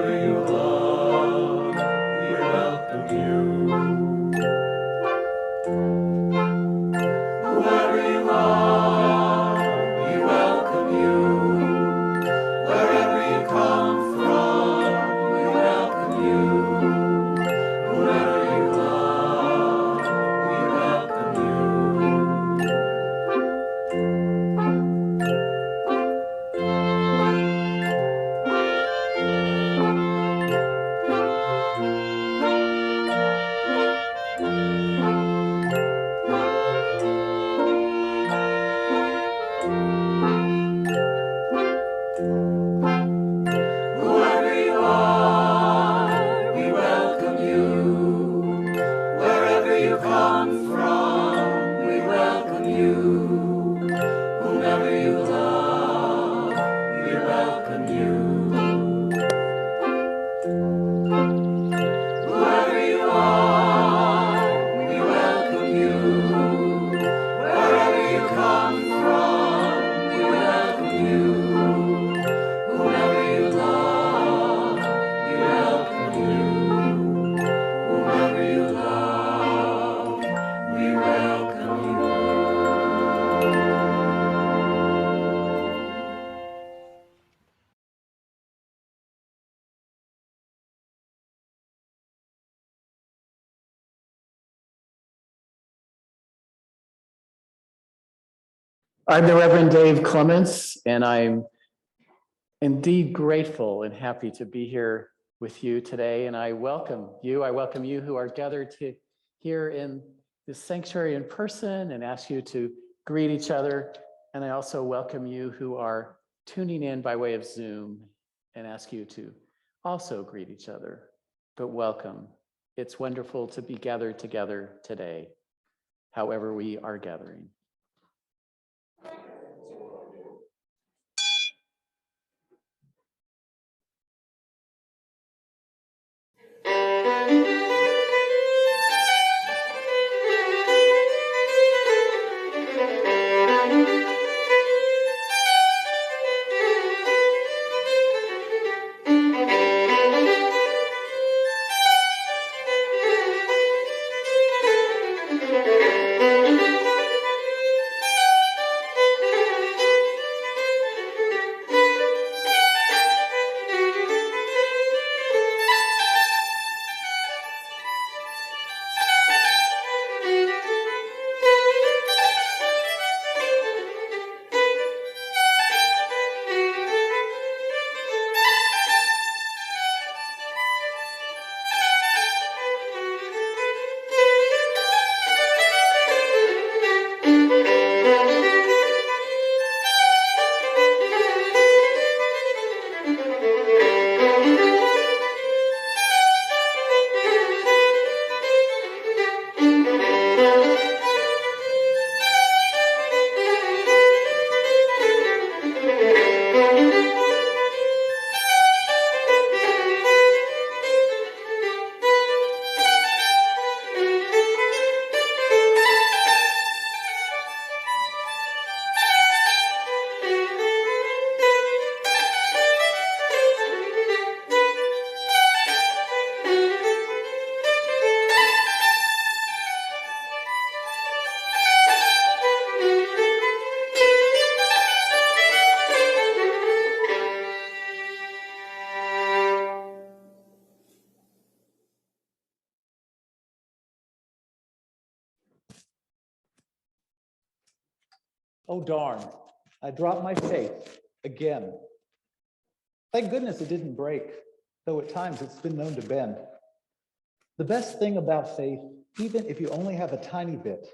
Whoever you love, we welcome you. Whoever you are, we welcome you. Wherever you come from, we welcome you. Whoever you love, we welcome you. Whoever you are, we welcome you. Wherever you come from, we welcome you. Whomever you love, we welcome you. Whoever you are, we welcome you. Wherever you come from, we welcome you. Whomever you love, we welcome you. Whomever you love, we welcome you. I'm the Reverend Dave Clements, and I'm indeed grateful and happy to be here with you today. And I welcome you who are gathered here in this sanctuary in person, and ask you to greet each other. And I also welcome you who are tuning in by way of Zoom, and ask you to also greet each other. But welcome. It's wonderful to be gathered together today, however we are gathering. Oh, darn, I dropped my faith again. Thank goodness it didn't break, though at times it's been known to bend. The best thing about faith, even if you only have a tiny bit,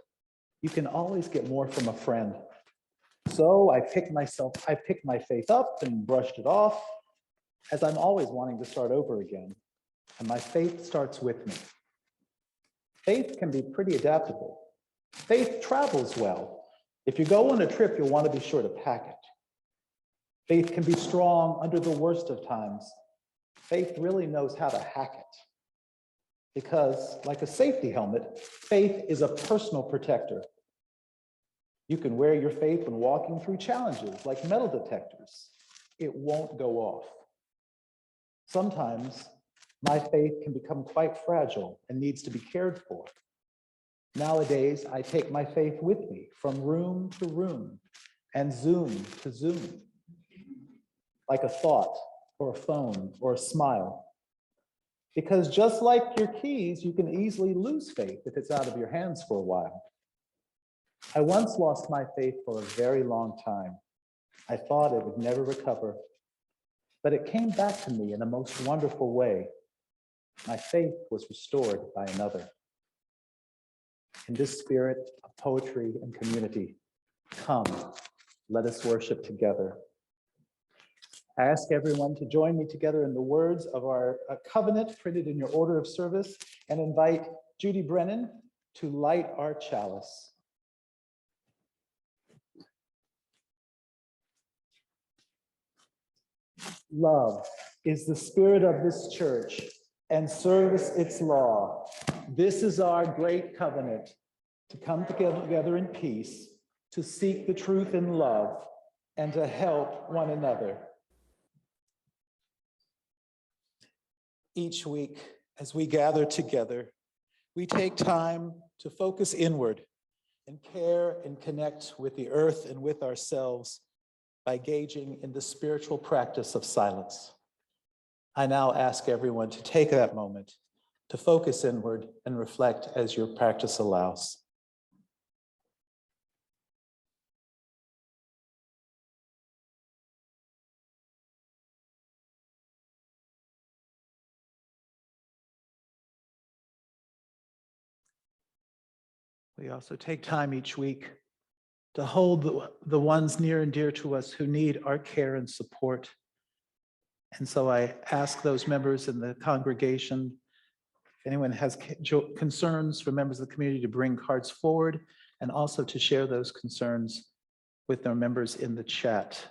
you can always get more from a friend. So I picked my faith up and brushed it off, as I'm always wanting to start over again. And my faith starts with me. Faith can be pretty adaptable. Faith travels well. If you go on a trip, you'll want to be sure to pack it. Faith can be strong under the worst of times. Faith really knows how to hack it. Because, like a safety helmet, faith is a personal protector. You can wear your faith when walking through challenges like metal detectors. It won't go off. Sometimes my faith can become quite fragile and needs to be cared for. Nowadays, I take my faith with me from room to room and Zoom to Zoom, like a thought or a phone or a smile. Because just like your keys, you can easily lose faith if it's out of your hands for a while. I once lost my faith for a very long time. I thought it would never recover, but it came back to me in a most wonderful way. My faith was restored by another. In this spirit of poetry and community, come, let us worship together. I ask everyone to join me together in the words of our covenant printed in your order of service, and invite Judy Brennan to light our chalice. Love is the spirit of this church, and service its law. This is our great covenant, to come together in peace, to seek the truth in love, and to help one another. Each week, as we gather together, we take time to focus inward and care and connect with the earth and with ourselves by engaging in the spiritual practice of silence. I now ask everyone to take that moment to focus inward and reflect as your practice allows. We also take time each week to hold the ones near and dear to us who need our care and support. And so I ask those members in the congregation, if anyone has concerns for members of the community, to bring cards forward, and also to share those concerns with their members in the chat,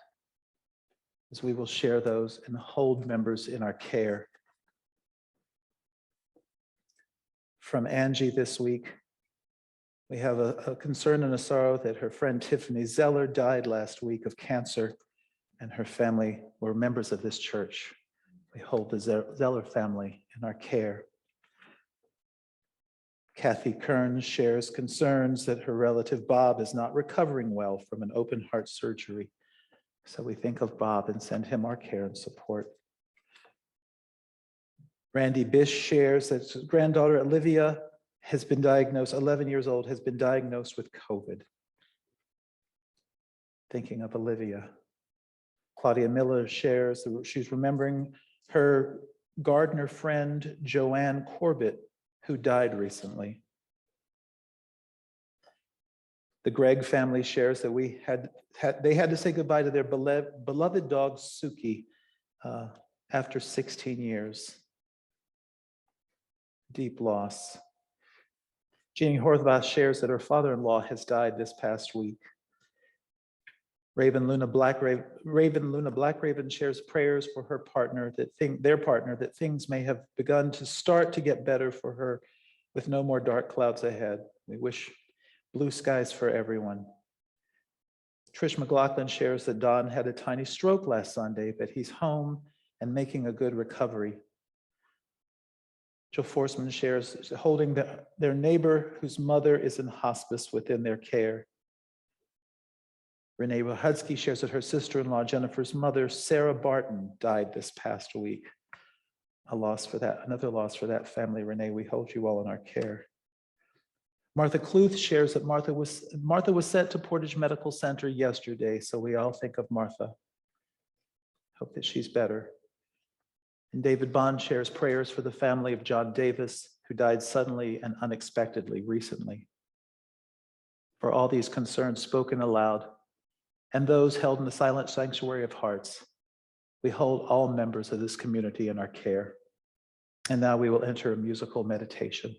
as we will share those and hold members in our care. From Angie this week, we have a concern and a sorrow that her friend Tiffany Zeller died last week of cancer, and her family were members of this church. We hold the Zeller family in our care. Kathy Kearns shares concerns that her relative Bob is not recovering well from an open heart surgery. So we think of Bob and send him our care and support. Randy Bish shares that his granddaughter Olivia has been diagnosed, 11 years old, has been diagnosed with COVID. Thinking of Olivia. Claudia Miller shares that she's remembering her gardener friend, Joanne Corbett, who died recently. The Gregg family shares that they had to say goodbye to their beloved dog, Suki, after 16 years. Deep loss. Jeannie Horvath shares that her father-in-law has died this past week. Raven Luna Blackraven shares prayers for her partner, their partner, that things may have begun to start to get better for her with no more dark clouds ahead. We wish blue skies for everyone. Trish McLaughlin shares that Don had a tiny stroke last Sunday, but he's home and making a good recovery. Joe Forsman shares holding their neighbor whose mother is in hospice within their care. Renee Wahudsky shares that her sister-in-law, Jennifer's mother, Sarah Barton, died this past week. Another loss for that family. Renee, we hold you all in our care. Martha Cluth shares that Martha was sent to Portage Medical Center yesterday, so we all think of Martha. Hope that she's better. And David Bond shares prayers for the family of John Davis, who died suddenly and unexpectedly recently. For all these concerns spoken aloud, and those held in the silent sanctuary of hearts, we hold all members of this community in our care. And now we will enter a musical meditation.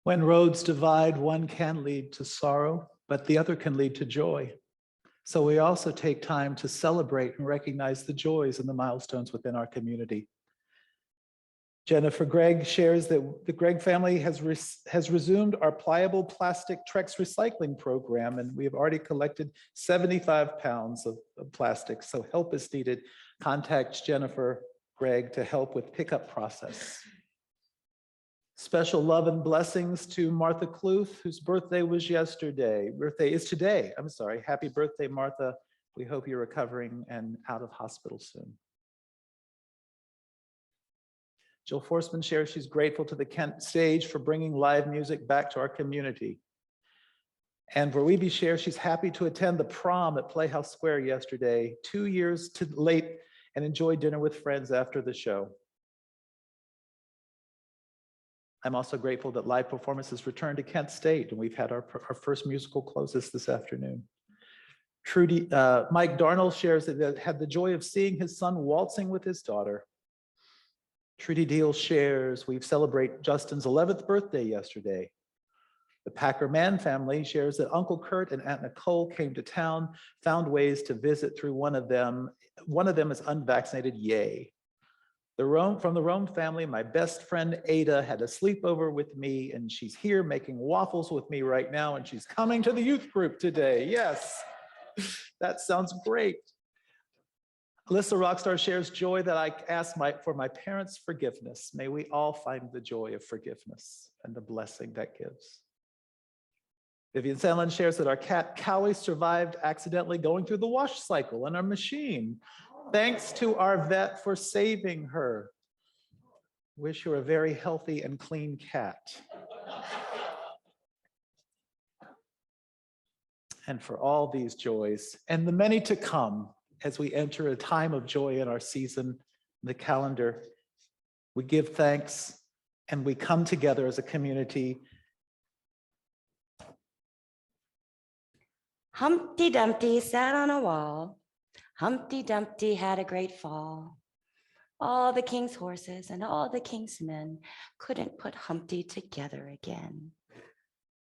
When roads divide, one can lead to sorrow, but the other can lead to joy. So we also take time to celebrate and recognize the joys and the milestones within our community. Jennifer Gregg shares that the Gregg family has resumed our pliable plastic Trex recycling program, and we have already collected 75 pounds of plastic. So help is needed. Contact Jennifer Gregg to help with pickup process. Special love and blessings to Martha Kluth, whose birthday was yesterday. Birthday is today. I'm sorry. Happy birthday, Martha. We hope you're recovering and out of hospital soon. Jill Forsman shares she's grateful to the Kent Stage for bringing live music back to our community. And Verweeby shares she's happy to attend the prom at Playhouse Square yesterday, 2 years too late, and enjoy dinner with friends after the show. I'm also grateful that live performances returned to Kent State, and we've had our first musical closes this afternoon. Mike Darnell shares that he had the joy of seeing his son waltzing with his daughter. Trudy Deal shares we've celebrated Justin's 11th birthday yesterday. The Packer Mann family shares that Uncle Kurt and Aunt Nicole came to town, found ways to visit through one of them. One of them is unvaccinated, yay. From the Rome family, my best friend Ada had a sleepover with me, and she's here making waffles with me right now, and she's coming to the youth group today. Yes, that sounds great. Alyssa Rockstar shares joy that I asked for my parents' forgiveness. May we all find the joy of forgiveness and the blessing that gives. Vivian Sandlin shares that our cat Callie survived accidentally going through the wash cycle in our machine. Thanks to our vet for saving her. Wish her a very healthy and clean cat. And for all these joys and the many to come, as we enter a time of joy in our season, the calendar, we give thanks and we come together as a community. Humpty Dumpty sat on a wall. Humpty Dumpty had a great fall. All the king's horses and all the king's men couldn't put Humpty together again.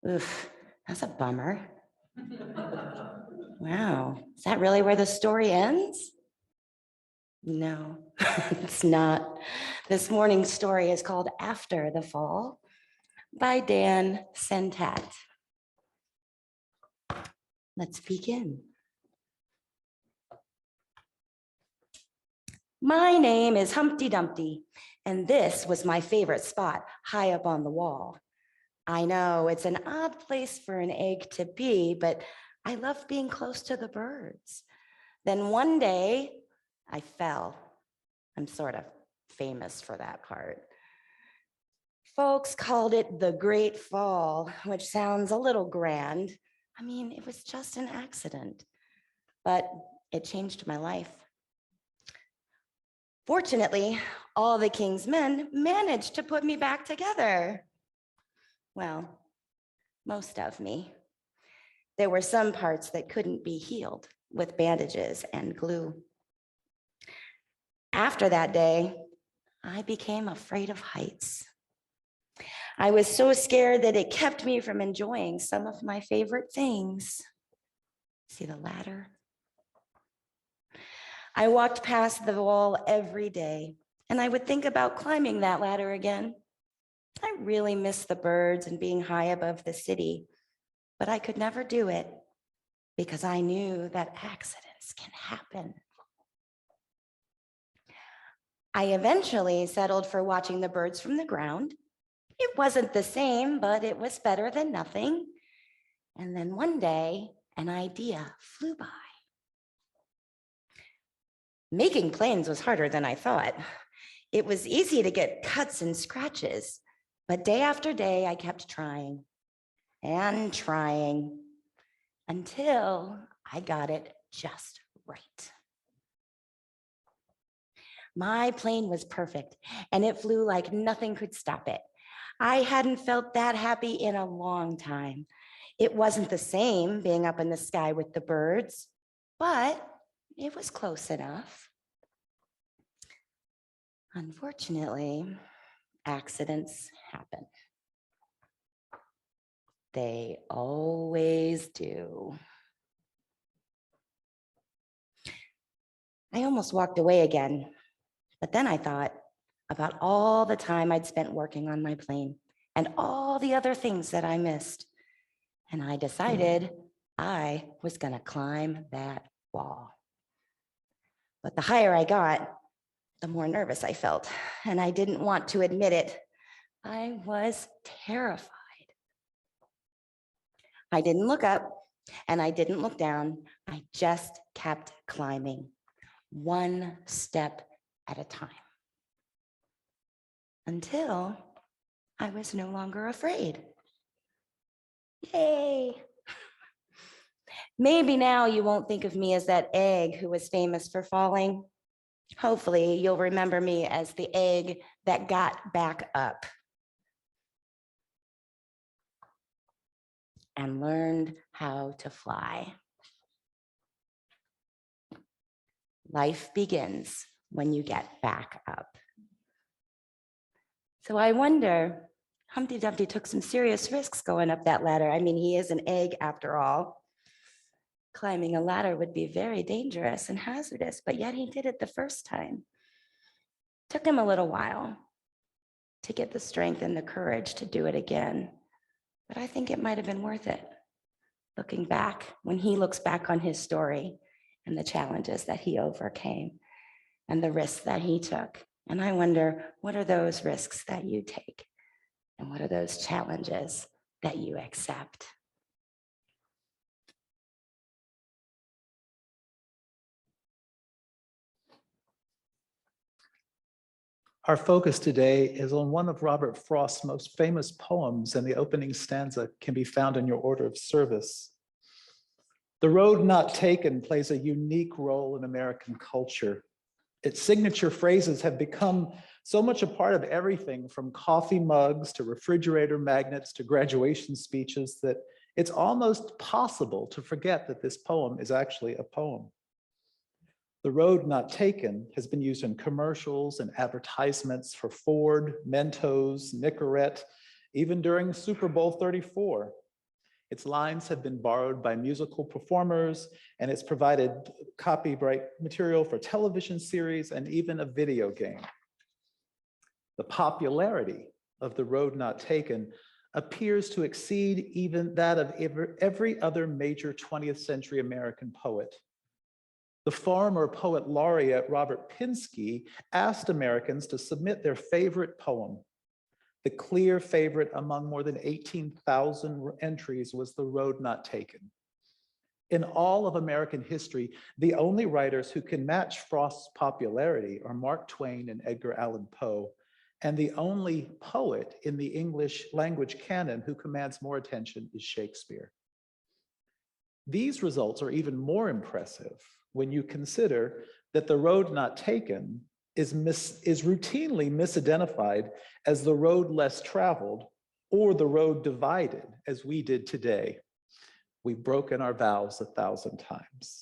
Oof, that's a bummer. Wow, is that really where the story ends? No, it's not. This morning's story is called After the Fall by Dan Sentat. Let's begin. My name is Humpty Dumpty, and this was my favorite spot, high up on the wall. I know it's an odd place for an egg to be, but I love being close to the birds. Then one day, I fell. I'm sort of famous for that part. Folks called it the Great Fall, which sounds a little grand. I mean, it was just an accident, but it changed my life. Fortunately, all the king's men managed to put me back together. Well, most of me. There were some parts that couldn't be healed with bandages and glue. After that day, I became afraid of heights. I was so scared that it kept me from enjoying some of my favorite things. See the ladder? I walked past the wall every day, and I would think about climbing that ladder again. I really miss the birds and being high above the city, but I could never do it because I knew that accidents can happen. I eventually settled for watching the birds from the ground. It wasn't the same, but it was better than nothing. And then one day, an idea flew by. Making planes was harder than I thought. It was easy to get cuts and scratches, but day after day, I kept trying and trying until I got it just right. My plane was perfect, and it flew like nothing could stop it. I hadn't felt that happy in a long time. It wasn't the same being up in the sky with the birds, but it was close enough. Unfortunately, accidents happen. They always do. I almost walked away again, but then I thought about all the time I'd spent working on my plane and all the other things that I missed. And I decided I was going to climb that wall. But the higher I got, the more nervous I felt, and I didn't want to admit it. I was terrified. I didn't look up and I didn't look down. I just kept climbing, one step at a time, until I was no longer afraid. Yay! Maybe now you won't think of me as that egg who was famous for falling. Hopefully you'll remember me as the egg that got back up and learned how to fly. Life begins when you get back up. So I wonder, Humpty Dumpty took some serious risks going up that ladder. I mean, he is an egg after all. Climbing a ladder would be very dangerous and hazardous, but yet he did it the first time. Took him a little while to get the strength and the courage to do it again, but I think it might have been worth it. Looking back, when he looks back on his story and the challenges that he overcame and the risks that he took. And I wonder, what are those risks that you take? And what are those challenges that you accept? Our focus today is on one of Robert Frost's most famous poems, and the opening stanza can be found in your order of service. The Road Not Taken plays a unique role in American culture. Its signature phrases have become so much a part of everything from coffee mugs to refrigerator magnets to graduation speeches that it's almost possible to forget that this poem is actually a poem. The Road Not Taken has been used in commercials and advertisements for Ford, Mentos, Nicorette, even during Super Bowl 34. Its lines have been borrowed by musical performers, and it's provided copyright material for television series and even a video game. The popularity of The Road Not Taken appears to exceed even that of every other major 20th century American poet. The former poet laureate Robert Pinsky asked Americans to submit their favorite poem. The clear favorite among more than 18,000 entries was The Road Not Taken. In all of American history, the only writers who can match Frost's popularity are Mark Twain and Edgar Allan Poe, and the only poet in the English language canon who commands more attention is Shakespeare. These results are even more impressive when you consider that The Road Not Taken is routinely misidentified as the road less traveled or the road divided, as we did today. We've broken our vows 1,000 times.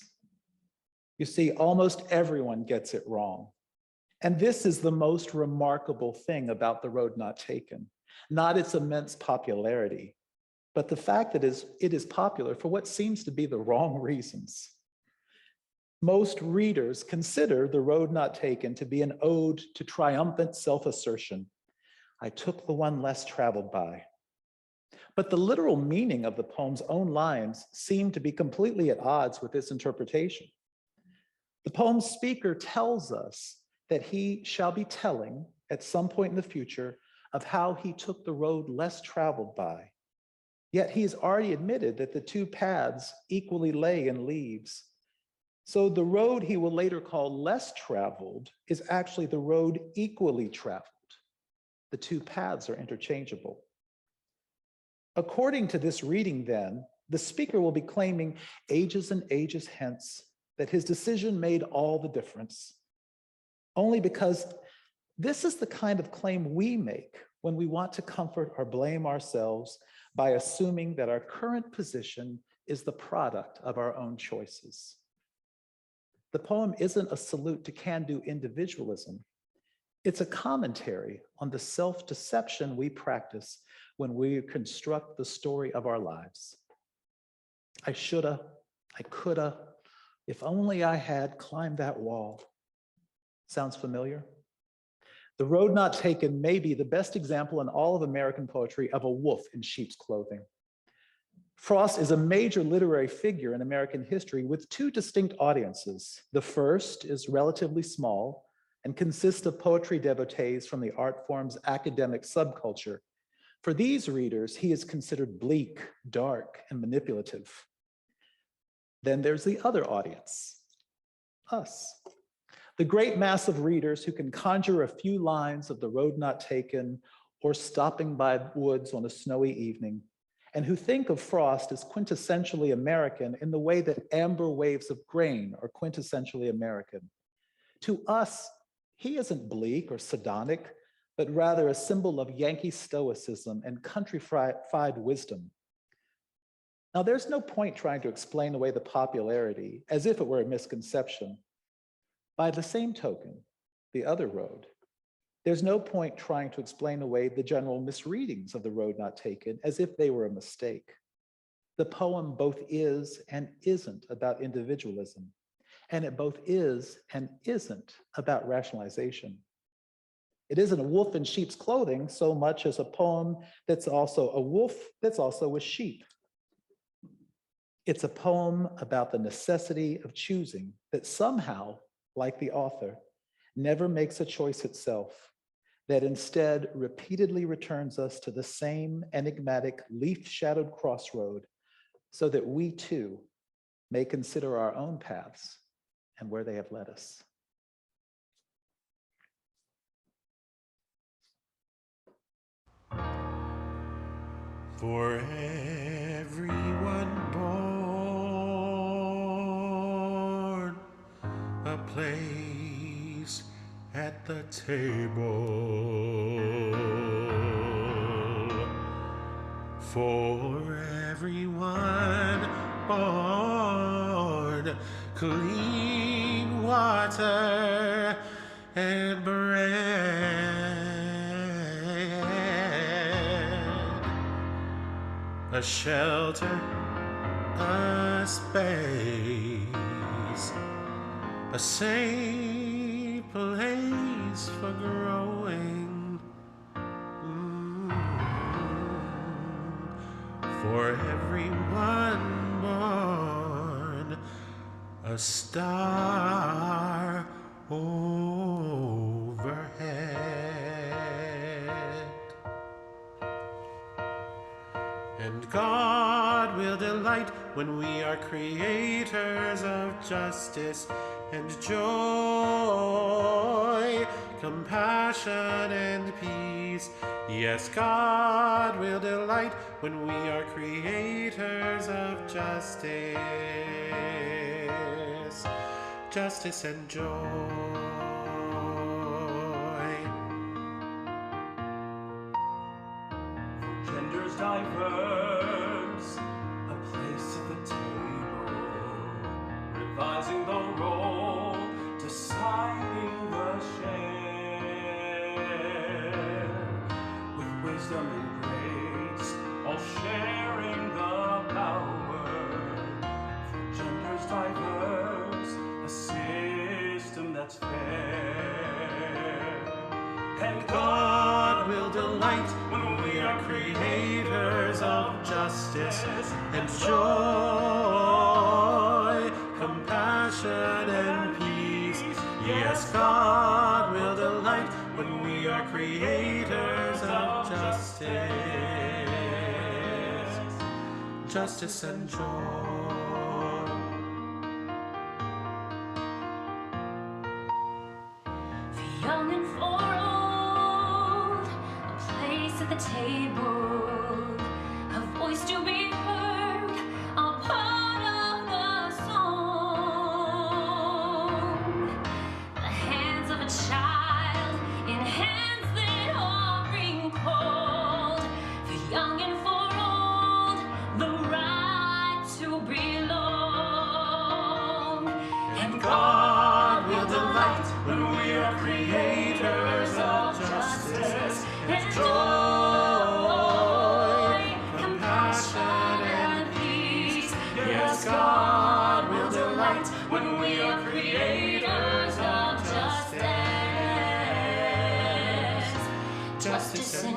You see, almost everyone gets it wrong. And this is the most remarkable thing about The Road Not Taken, not its immense popularity, but the fact that it is popular for what seems to be the wrong reasons. Most readers consider The Road Not Taken to be an ode to triumphant self-assertion. I took the one less traveled by. But the literal meaning of the poem's own lines seem to be completely at odds with this interpretation. The poem's speaker tells us that he shall be telling at some point in the future of how he took the road less traveled by. Yet he's already admitted that the two paths equally lay in leaves. So the road he will later call less traveled is actually the road equally traveled. The two paths are interchangeable. According to this reading then, the speaker will be claiming ages and ages hence that his decision made all the difference. Only because this is the kind of claim we make when we want to comfort or blame ourselves by assuming that our current position is the product of our own choices. The poem isn't a salute to can-do individualism. It's a commentary on the self-deception we practice when we construct the story of our lives. I shoulda, I coulda, if only I had climbed that wall. Sounds familiar? The Road Not Taken may be the best example in all of American poetry of a wolf in sheep's clothing. Frost is a major literary figure in American history with two distinct audiences. The first is relatively small and consists of poetry devotees from the art form's academic subculture. For these readers, he is considered bleak, dark, and manipulative. Then there's the other audience, us. The great mass of readers who can conjure a few lines of The Road Not Taken or Stopping by Woods on a Snowy Evening, and who think of Frost as quintessentially American in the way that amber waves of grain are quintessentially American. To us, he isn't bleak or sardonic, but rather a symbol of Yankee stoicism and countrified wisdom. Now, there's no point trying to explain away the popularity as if it were a misconception. By the same token, the other road, there's no point trying to explain away the general misreadings of The Road Not Taken as if they were a mistake. The poem both is and isn't about individualism, and it both is and isn't about rationalization. It isn't a wolf in sheep's clothing so much as a poem that's also a wolf that's also a sheep. It's a poem about the necessity of choosing that somehow, like the author, never makes a choice itself, that instead repeatedly returns us to the same enigmatic leaf-shadowed crossroad so that we too may consider our own paths and where they have led us. For everyone born, a place at the table. For everyone born, clean water and bread. A shelter, a space, a safe place for growing. For everyone born, a star overhead. And God will delight when we are creators of justice and joy, compassion and peace. Yes, God will delight when we are creators of justice and joy. Genders diverse, a place at the table, revising the role, deciding the share, with wisdom and grace, all sharing the power. For genders diverse, a system that's fair, and God will delight when we are creators of justice and joy, compassion and peace. Yes, God will delight when we are creators of justice and joy. For young and for old, a place at the table, a voice to be heard, a part of the song. The hands of a child in hands that are being cold. For young and for old, the right to belong. And God will delight when we are creators of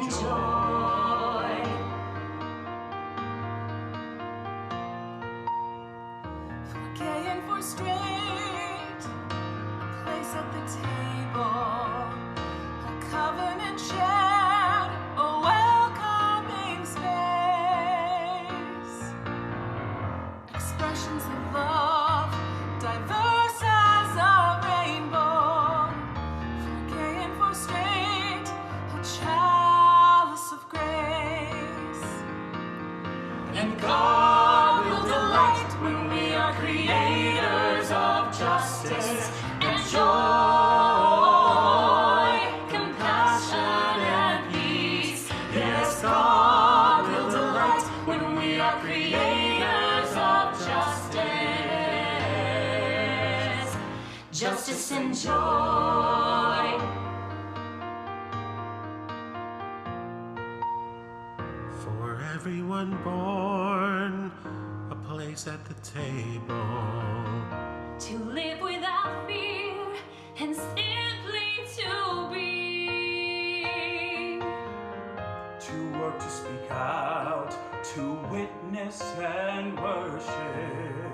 and joy. For gay and for straight, a place at the table, a covenant shared, a welcoming space. Expressions of love, diverse as a rainbow. For gay and for straight, a chalice of grace. And God will delight when we are creators of justice and joy, compassion and peace. Yes, God will delight when we are creators of justice, Justice and joy. For everyone born, a place at the table. To live without fear and simply to be. to work, to speak out, to witness and worship.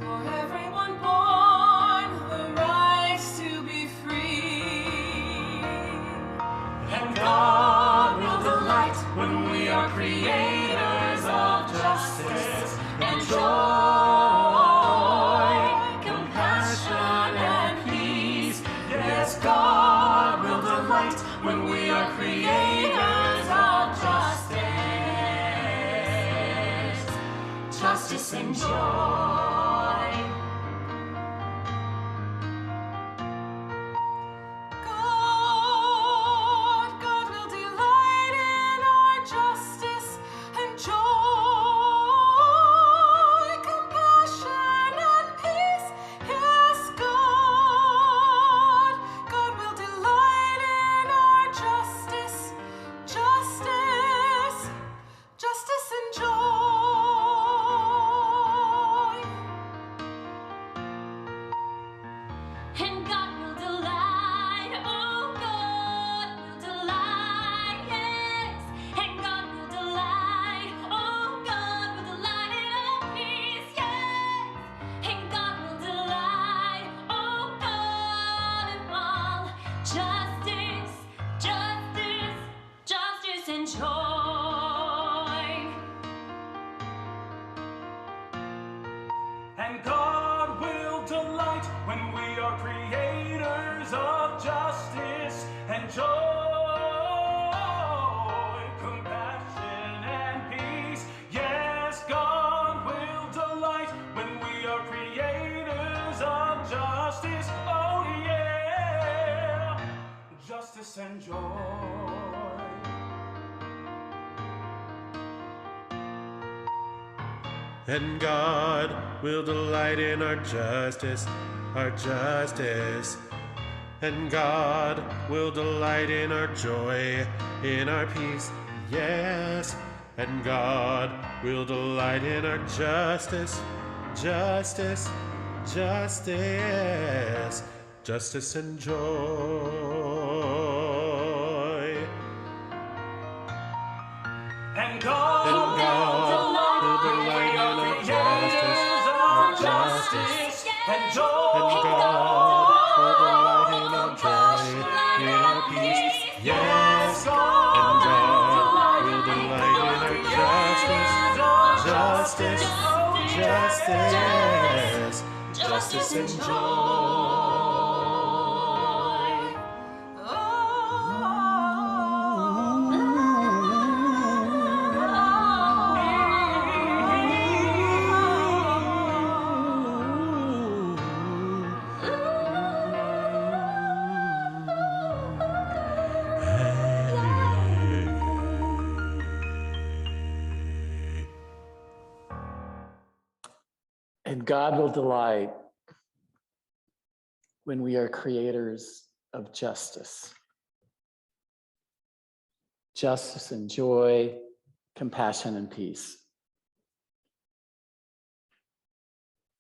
For everyone born, the right to be free. And God will delight when we are creators of justice and joy, compassion and peace. Yes, God will delight when we are creators of justice, Justice and joy. God will delight in our justice and joy, compassion and peace. Yes, God will delight in our justice and joy. And God will delight, oh God will delight, yes. And God will delight, oh God will delight in our peace, yes. And God will delight, oh God in all justice and joy. and God will delight when we are creators of justice and joy, compassion and peace. Yes, God will delight when we are creators of justice. Oh yeah, justice and joy. And God will delight in our justice. And God will delight in our joy, in our peace, yes. And God will delight in our justice and joy. And God And God will delight in our justice and joy. And God will delight in our joy, in our peace, yes. And God will delight in our justice and joy. And God will delight when we are creators of justice. Justice and joy, compassion and peace.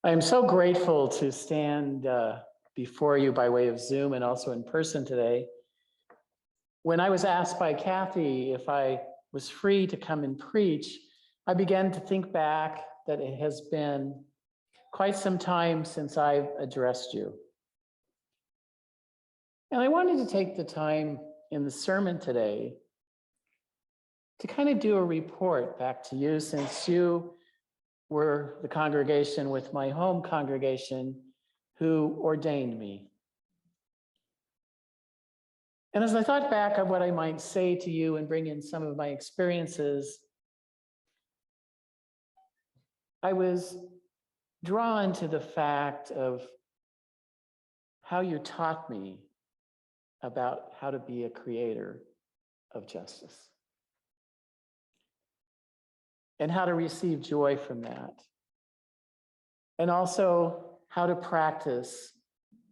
I am so grateful to stand before you by way of Zoom and also in person today when I was asked by Kathy if I was free to come and preach, I began to think back that it has been quite some time since I've addressed you. And I wanted to take the time in the sermon today to kind of do a report back to you, since you were the congregation with my home congregation who ordained me. And as I thought back of what I might say to you and bring in some of my experiences, I was drawn to the fact of how you taught me about how to be a creator of justice and how to receive joy from that. And also how to practice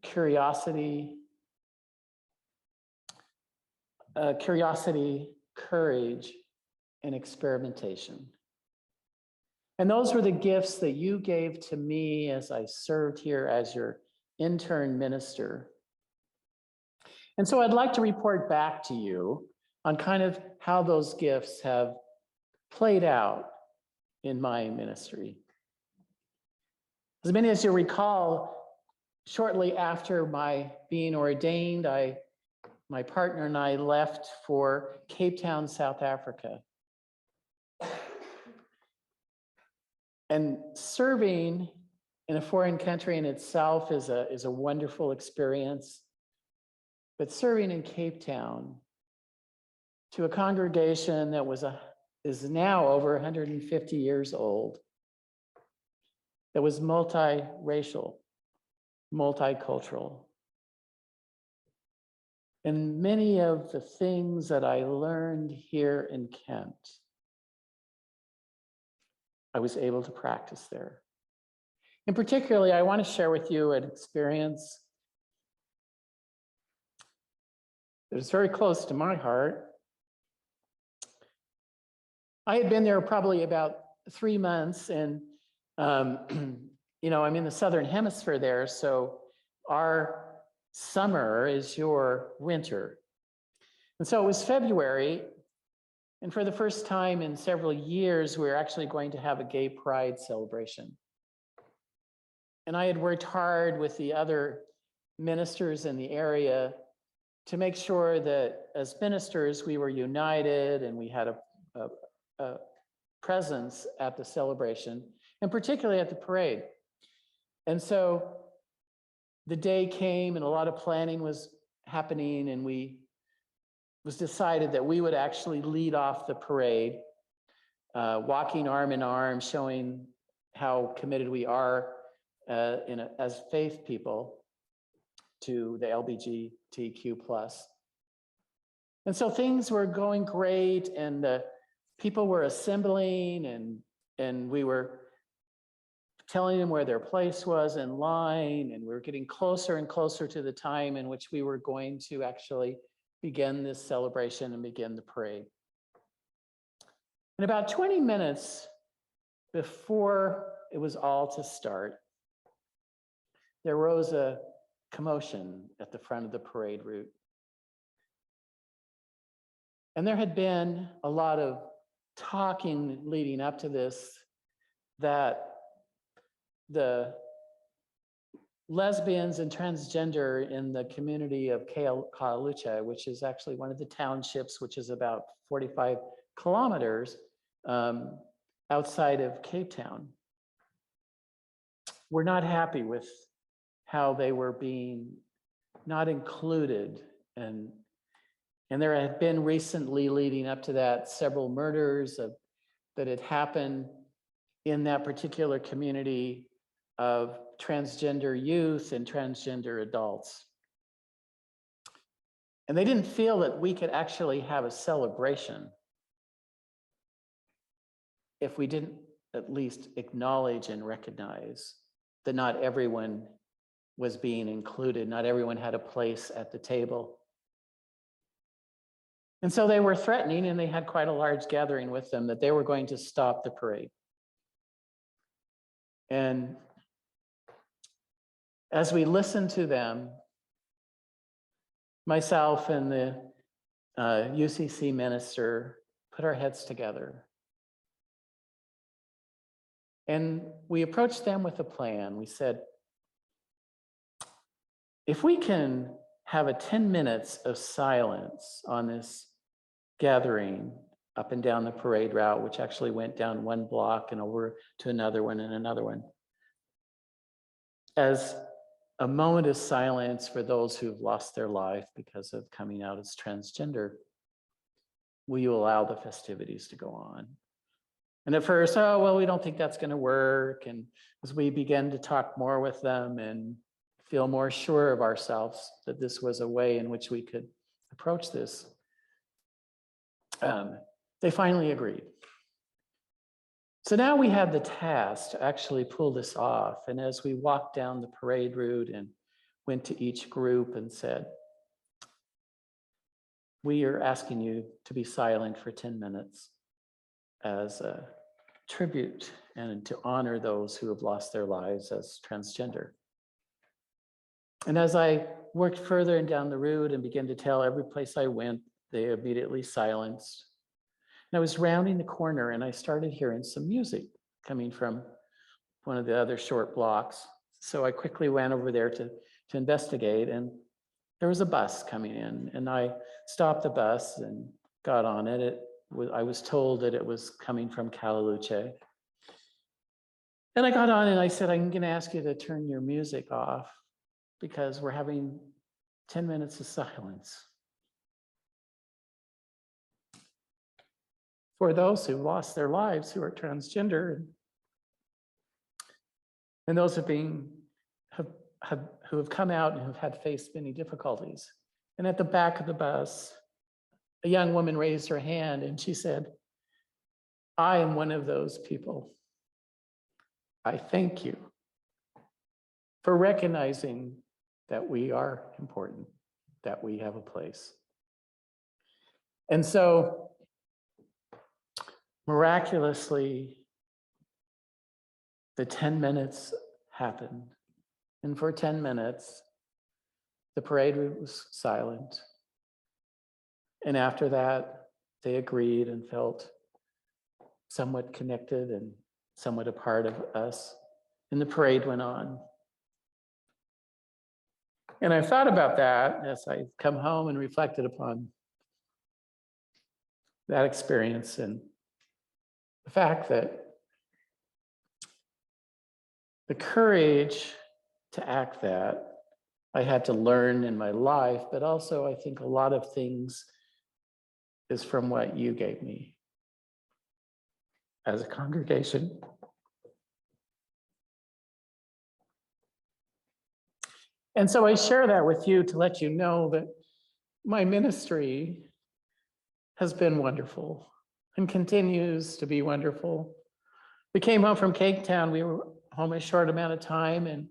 curiosity, courage, and experimentation. And those were the gifts that you gave to me as I served here as your intern minister. And so I'd like to report back to you on kind of how those gifts have played out in my ministry. As many as you recall, shortly after my being ordained, my partner and I left for Cape Town, South Africa. And serving in a foreign country in itself is a wonderful experience. But serving in Cape Town to a congregation that is now over 150 years old, that was multiracial, multicultural. And many of the things that I learned here in Kent, I was able to practice there. And particularly, I want to share with you an experience that is very close to my heart. I had been there probably about 3 months, and you know, I'm in the Southern Hemisphere there, so our summer is your winter. And so it was February, and for the first time in several years, we were actually going to have a gay pride celebration. And I had worked hard with the other ministers in the area to make sure that as ministers, we were united and we had a presence at the celebration, and particularly at the parade. And so the day came and a lot of planning was happening, and it was decided that we would actually lead off the parade, walking arm in arm, showing how committed we are as faith people to the LGBTQ+. And so things were going great, and the people were assembling, and we were telling them where their place was in line, and we were getting closer and closer to the time in which we were going to actually begin this celebration and begin the parade. And about 20 minutes before it was all to start, there rose a commotion at the front of the parade route. And there had been a lot of talking leading up to this, that the lesbians and transgender in the community of Kalucha, which is actually one of the townships, which is about 45 kilometers outside of Cape Town, were not happy with how they were being not included. And there had been recently, leading up to that, several murders that had happened in that particular community of transgender youth and transgender adults. And they didn't feel that we could actually have a celebration if we didn't at least acknowledge and recognize that not everyone was being included, not everyone had a place at the table. And so they were threatening, and they had quite a large gathering with them, that they were going to stop the parade. And as we listened to them, myself and the UCC minister, put our heads together. And we approached them with a plan. We said, if we can have a 10 minutes of silence on this gathering up and down the parade route, which actually went down one block and over to another one and another one, as a moment of silence for those who've lost their life because of coming out as transgender, will you allow the festivities to go on? And at first, oh, well, we don't think that's going to work. And as we began to talk more with them and feel more sure of ourselves that this was a way in which we could approach this, they finally agreed. So now we had the task to actually pull this off. And as we walked down the parade route and went to each group and said, we are asking you to be silent for 10 minutes as a tribute and to honor those who have lost their lives as transgender. And as I worked further and down the route and began to tell every place I went, they immediately silenced. And I was rounding the corner and I started hearing some music coming from one of the other short blocks. So I quickly went over there to investigate, and there was a bus coming in, and I stopped the bus and got on it. I was told that it was coming from Calaluce. And I got on and I said, I'm going to ask you to turn your music off because we're having 10 minutes of silence for those who lost their lives, who are transgender, and those who have come out and have faced many difficulties. And at the back of the bus, a young woman raised her hand and she said, I am one of those people. I thank you for recognizing that we are important, that we have a place. And so, miraculously, the 10 minutes happened. And for 10 minutes, the parade route was silent. And after that, they agreed and felt somewhat connected and somewhat a part of us. And the parade went on. And I thought about that as I come home and reflected upon that experience and the fact that the courage to act that I had to learn in my life, but also I think a lot of things is from what you gave me as a congregation. And so I share that with you to let you know that my ministry has been wonderful and continues to be wonderful. We came home from Cape Town. We were home a short amount of time and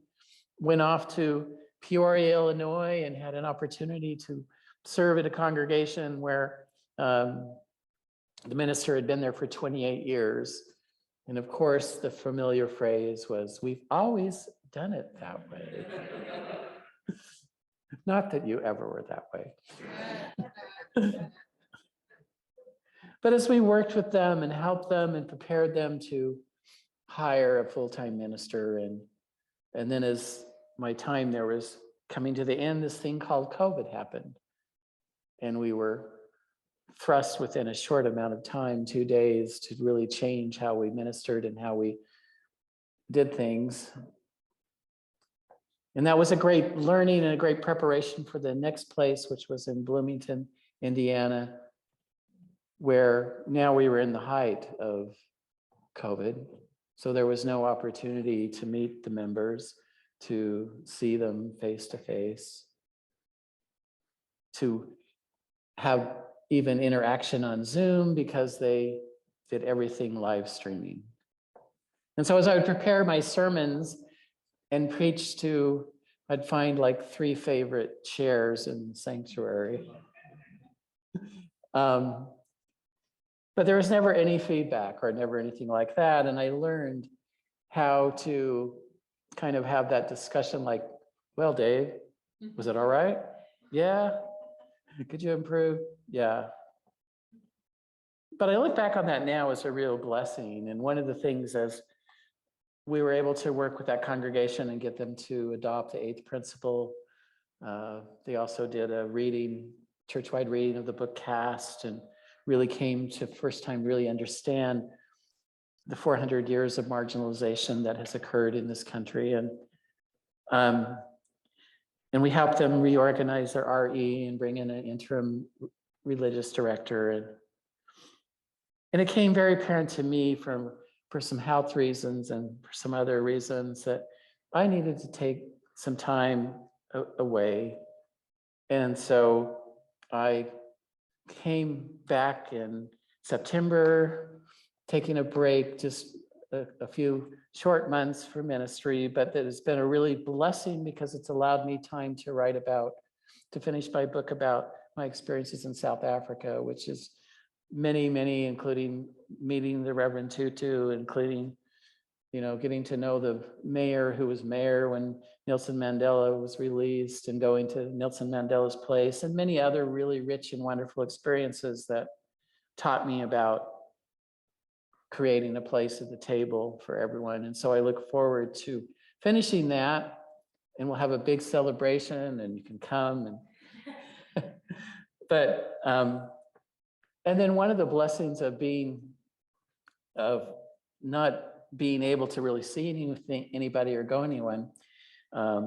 went off to Peoria, Illinois, and had an opportunity to serve at a congregation where the minister had been there for 28 years. And of course, the familiar phrase was, we've always done it that way. Not that you ever were that way. But as we worked with them and helped them and prepared them to hire a full-time minister, and then as my time there was coming to the end, this thing called COVID happened. And we were thrust within a short amount of time, 2 days, to really change how we ministered and how we did things. And that was a great learning and a great preparation for the next place, which was in Bloomington, Indiana, where now we were in the height of COVID. So there was no opportunity to meet the members, to see them face to face, to have even interaction on Zoom because they did everything live streaming. And so as I would prepare my sermons and preach to, I'd find like 3 favorite chairs in the sanctuary. But there was never any feedback or never anything like that. And I learned how to kind of have that discussion like, well, Dave, was it all right? Yeah. Could you improve? Yeah. But I look back on that now as a real blessing. And one of the things as we were able to work with that congregation and get them to adopt the 8th principle. They also did a reading, church-wide reading of the book Cast, and really came to first time really understand the 400 years of marginalization that has occurred in this country. And we helped them reorganize their RE and bring in an interim religious director. And it came very apparent to me for some health reasons and for some other reasons that I needed to take some time away. And so I came back in September, taking a break, just a few short months for ministry, but that has been a really blessing because it's allowed me time to finish my book about my experiences in South Africa, which is many, including meeting the Reverend Tutu, including, getting to know the mayor who was mayor when Nelson Mandela was released, and going to Nelson Mandela's place, and many other really rich and wonderful experiences that taught me about creating a place at the table for everyone. And so I look forward to finishing that, and we'll have a big celebration and you can come. And then one of the blessings of not being able to really see anybody or go anyone, I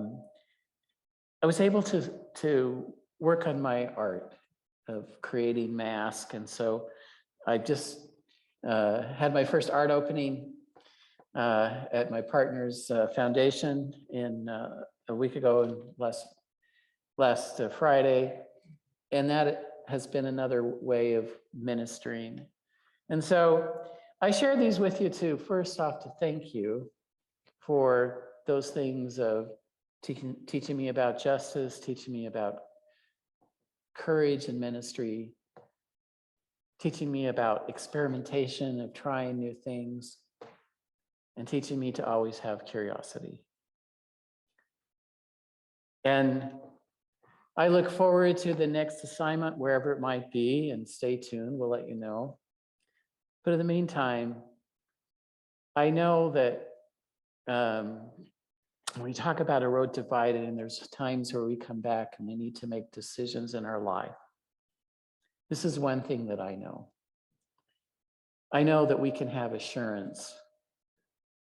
was able to work on my art of creating masks. And so I just had my first art opening at my partner's foundation a week ago, last Friday. And that has been another way of ministering. And so I share these with you too, first off, to thank you for those things of teaching me about justice, teaching me about courage in ministry, teaching me about experimentation of trying new things, and teaching me to always have curiosity. And I look forward to the next assignment, wherever it might be, and stay tuned, we'll let you know. But in the meantime, I know that when we talk about a road divided, and there's times where we come back and we need to make decisions in our life. This is one thing that I know. I know that we can have assurance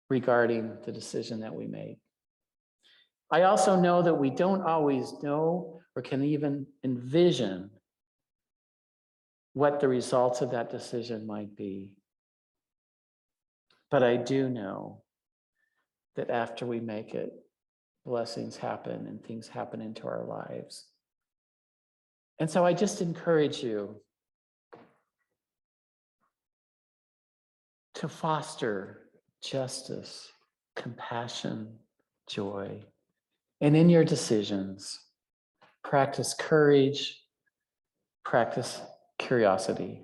regarding the decision that we make. I also know that we don't always know or can even envision what the results of that decision might be. But I do know that after we make it, blessings happen and things happen into our lives. And so I just encourage you to foster justice, compassion, joy, and in your decisions, practice courage, practice curiosity,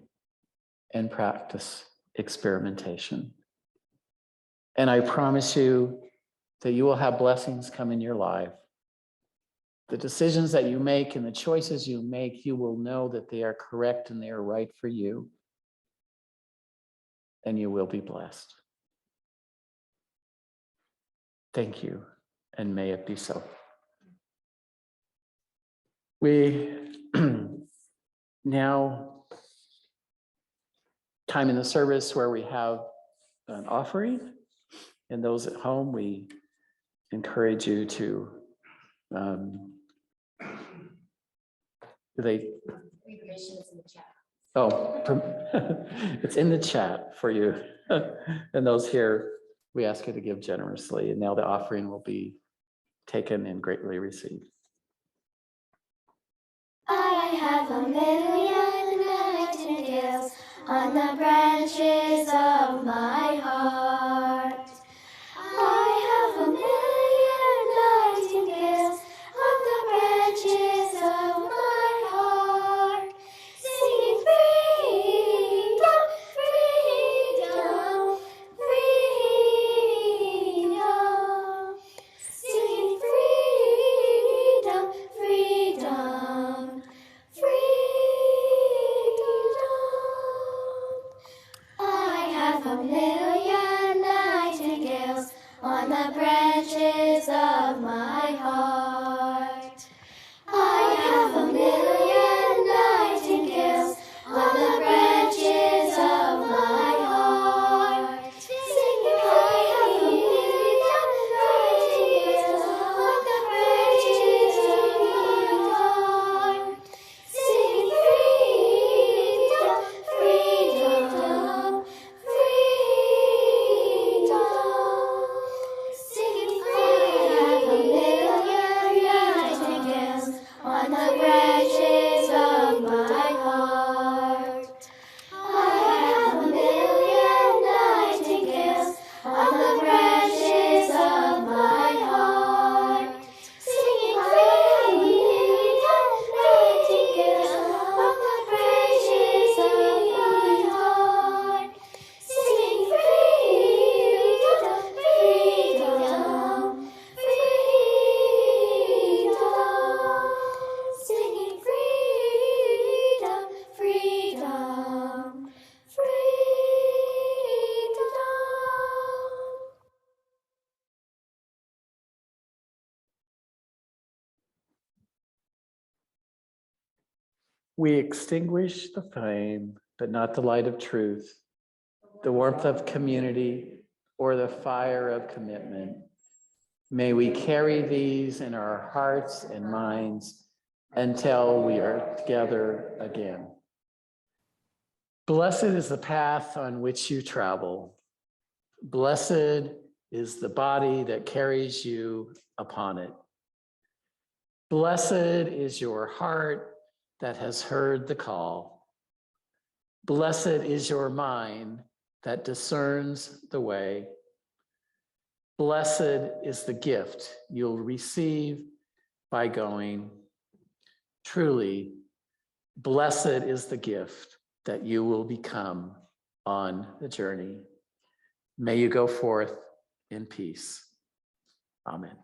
and practice experimentation. And I promise you that you will have blessings come in your life. The decisions that you make and the choices you make, you will know that they are correct and they are right for you. And you will be blessed. Thank you, and may it be so. We now time in the service where we have an offering, and those at home, we encourage you to it's in the chat for you. And those here, we ask you to give generously, and now the offering will be taken and greatly received. I have a million nightingales on the branches of my heart. I have a million nightingales on the branches of my heart, singing freedom, freedom, freedom, singing freedom, freedom, freedom. have a million nightingales on the branches of my heart. I have a million nightingales on the branches of my heart. Singing, I have a million nightingales on the branches of my heart. Singing, freedom, freedom, freedom. Singing, I have a million nightingales on the branches of my heart. I have a million nightingales on the branches of my heart. Singing, freedom, nightingales on the branches of my heart. Singing, freedom, freedom, freedom. Singing, freedom, freedom, freedom. We extinguish the flame, but not the light of truth, the warmth of community, or the fire of commitment. May we carry these in our hearts and minds until we are together again. Blessed is the path on which you travel. Blessed is the body that carries you upon it. Blessed is your heart that has heard the call. Blessed is your mind that discerns the way. Blessed is the gift you'll receive by going. Truly, blessed is the gift that you will become on the journey. May you go forth in peace. Amen.